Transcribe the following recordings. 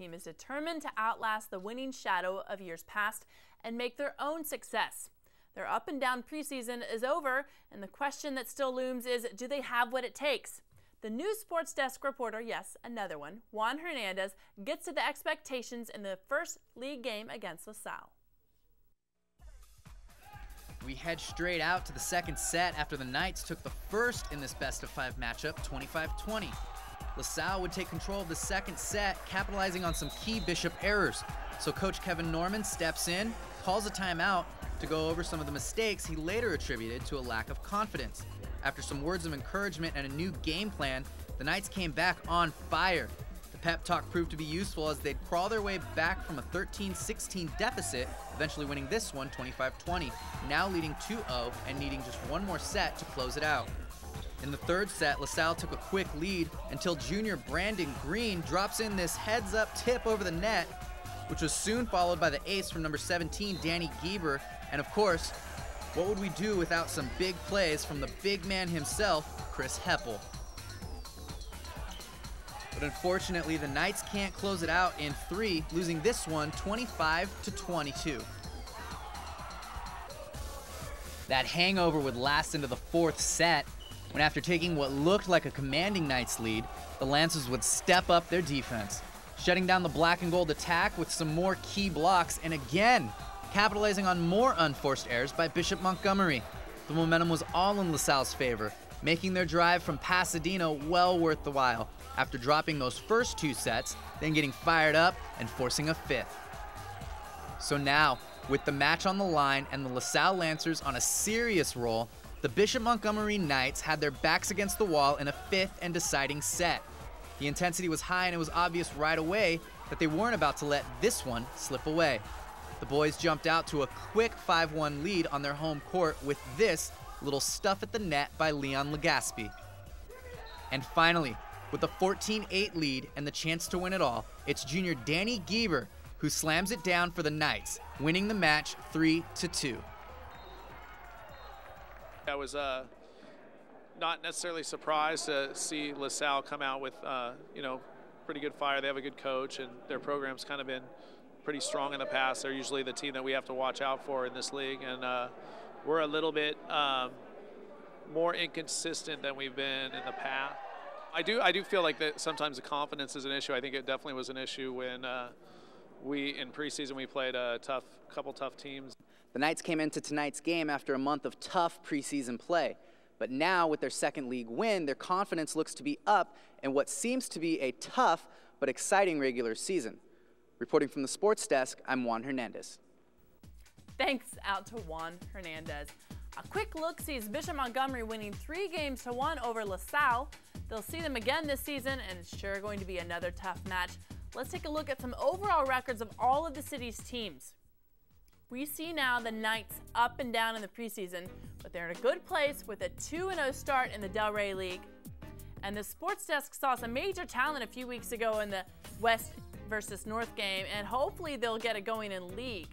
team is determined to outlast the winning shadow of years past and make their own success. Their up and down preseason is over, and the question that still looms is, do they have what it takes? The new Sports Desk reporter, yes, another one, Juan Hernandez, gets to the expectations in the first league game against LaSalle. We head straight out to the second set after the Knights took the first in this best-of-5 matchup, 25-20. LaSalle would take control of the second set, capitalizing on some key Bishop errors. So Coach Kevin Norman steps in, calls a timeout to go over some of the mistakes he later attributed to a lack of confidence. After some words of encouragement and a new game plan, the Knights came back on fire. The pep talk proved to be useful as they'd crawl their way back from a 13-16 deficit, eventually winning this one 25-20, now leading 2-0 and needing just one more set to close it out. In the third set, LaSalle took a quick lead until junior Brandon Green drops in this heads-up tip over the net, which was soon followed by the ace from number 17, Danny Gieber. And of course, what would we do without some big plays from the big man himself, Chris Heppel? But unfortunately, the Knights can't close it out in 3, losing this one 25-22. That hangover would last into the fourth set, when after taking what looked like a commanding Knights lead, the Lancers would step up their defense, shutting down the black and gold attack with some more key blocks, and again, capitalizing on more unforced errors by Bishop Montgomery. The momentum was all in LaSalle's favor, making their drive from Pasadena well worth the while, after dropping those first 2 sets, then getting fired up and forcing a 5th. So now, with the match on the line and the LaSalle Lancers on a serious roll, the Bishop Montgomery Knights had their backs against the wall in a 5th and deciding set. The intensity was high and it was obvious right away that they weren't about to let this one slip away. The boys jumped out to a quick 5-1 lead on their home court with this little stuff at the net by Leon Legaspi. And finally, with a 14-8 lead and the chance to win it all, it's junior Danny Gieber who slams it down for the Knights, winning the match 3-2. I was not necessarily surprised to see LaSalle come out with pretty good fire. They have a good coach, and their program's kind of been pretty strong in the past. They're usually the team that we have to watch out for in this league, and we're a little bit more inconsistent than we've been in the past. I do feel like that sometimes the confidence is an issue. I think it definitely was an issue when in preseason we played a couple tough teams. The Knights came into tonight's game after a month of tough preseason play, but now with their second league win, their confidence looks to be up in what seems to be a tough but exciting regular season. Reporting from the Sports Desk, I'm Juan Hernandez. Thanks out to Juan Hernandez. A quick look sees Bishop Montgomery winning 3-1 over LaSalle. They'll see them again this season, and it's sure going to be another tough match. Let's take a look at some overall records of all of the city's teams. We see now the Knights up and down in the preseason, but they're in a good place with a 2-0 start in the Delray League. And the Sports Desk saw some major talent a few weeks ago in the West versus North game, and hopefully they'll get it going in league.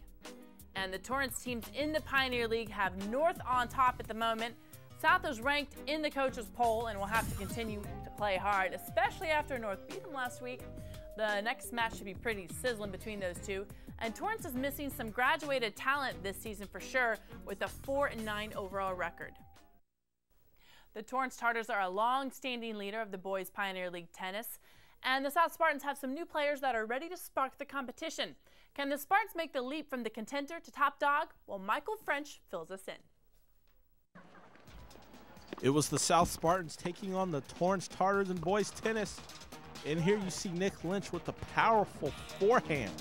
And the Torrance teams in the Pioneer League have North on top at the moment. South is ranked in the coaches poll and will have to continue to play hard, especially after North beat them last week. The next match should be pretty sizzling between those two. And Torrance is missing some graduated talent this season for sure, with a 4-9 overall record. The Torrance Tartars are a long-standing leader of the boys Pioneer League tennis, and the South Spartans have some new players that are ready to spark the competition. Can the Spartans make the leap from the contender to top dog? Well, Michael French fills us in. It was the South Spartans taking on the Torrance Tartars in boys tennis. And here you see Nick Lynch with a powerful forehand,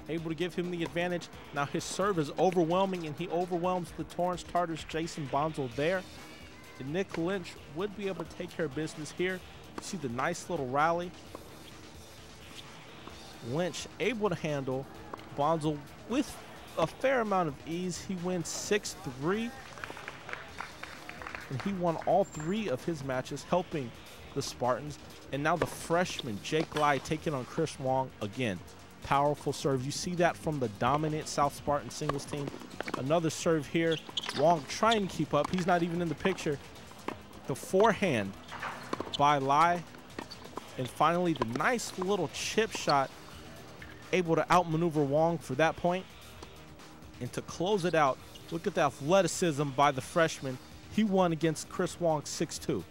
able to give him the advantage. Now his serve is overwhelming, and he overwhelms the Torrance Tartars' Jason Bonzel there. And Nick Lynch would be able to take care of business here. You see the nice little rally. Lynch able to handle Bonzel with a fair amount of ease. He wins 6-3. And he won all 3 of his matches, helping the Spartans. And now the freshman, Jake Lai, taking on Chris Wong again. Powerful serve. You see that from the dominant South Spartan singles team. Another serve here. Wong trying to keep up. He's not even in the picture. The forehand by Lai. And finally, the nice little chip shot able to outmaneuver Wong for that point. And to close it out, look at the athleticism by the freshman. He won against Chris Wong 6-2.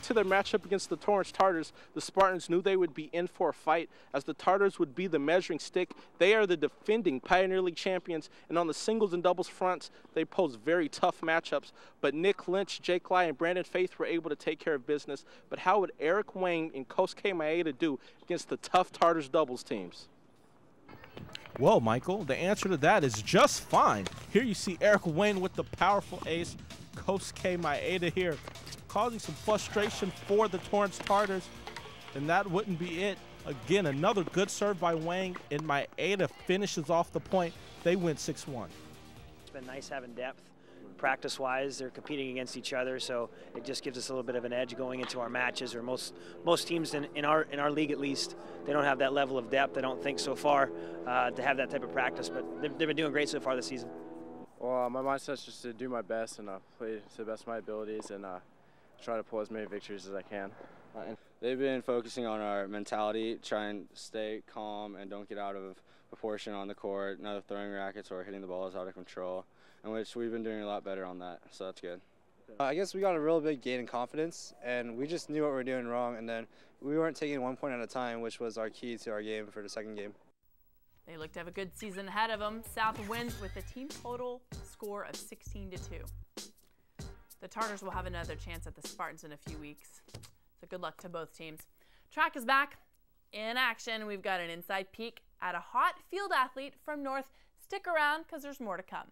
To their matchup against the Torrance Tartars, the Spartans knew they would be in for a fight, as the Tartars would be the measuring stick. They are the defending Pioneer League champions, and on the singles and doubles fronts, they pose very tough matchups. But Nick Lynch, Jake Lai, and Brandon Faith were able to take care of business. But how would Eric Wayne and Kosuke Maeda do against the tough Tartars doubles teams? Well, Michael, the answer to that is just fine. Here you see Eric Wayne with the powerful ace, Kosuke Maeda here, causing some frustration for the Torrance Tartars, and that wouldn't be it. Again, another good serve by Wang, and Maeda finishes off the point. They win 6-1. It's been nice having depth. Practice-wise, they're competing against each other, so it just gives us a little bit of an edge going into our matches. Or most teams in our league, at least, they don't have that level of depth. I don't think so far to have that type of practice, but they've been doing great so far this season. Well, my mindset's just to do my best and play to the best of my abilities and try to pull as many victories as I can. They've been focusing on our mentality, trying to stay calm and don't get out of proportion on the court, not throwing rackets or hitting the balls out of control, in which we've been doing a lot better on that, so that's good. I guess we got a real big gain in confidence, and we just knew what we were doing wrong, and then we weren't taking 1 point at a time, which was our key to our game for the second game. They look to have a good season ahead of them. South wins with a team total score of 16-2. The Tartars will have another chance at the Spartans in a few weeks. So good luck to both teams. Track is back in action. We've got an inside peek at a hot field athlete from North. Stick around because there's more to come.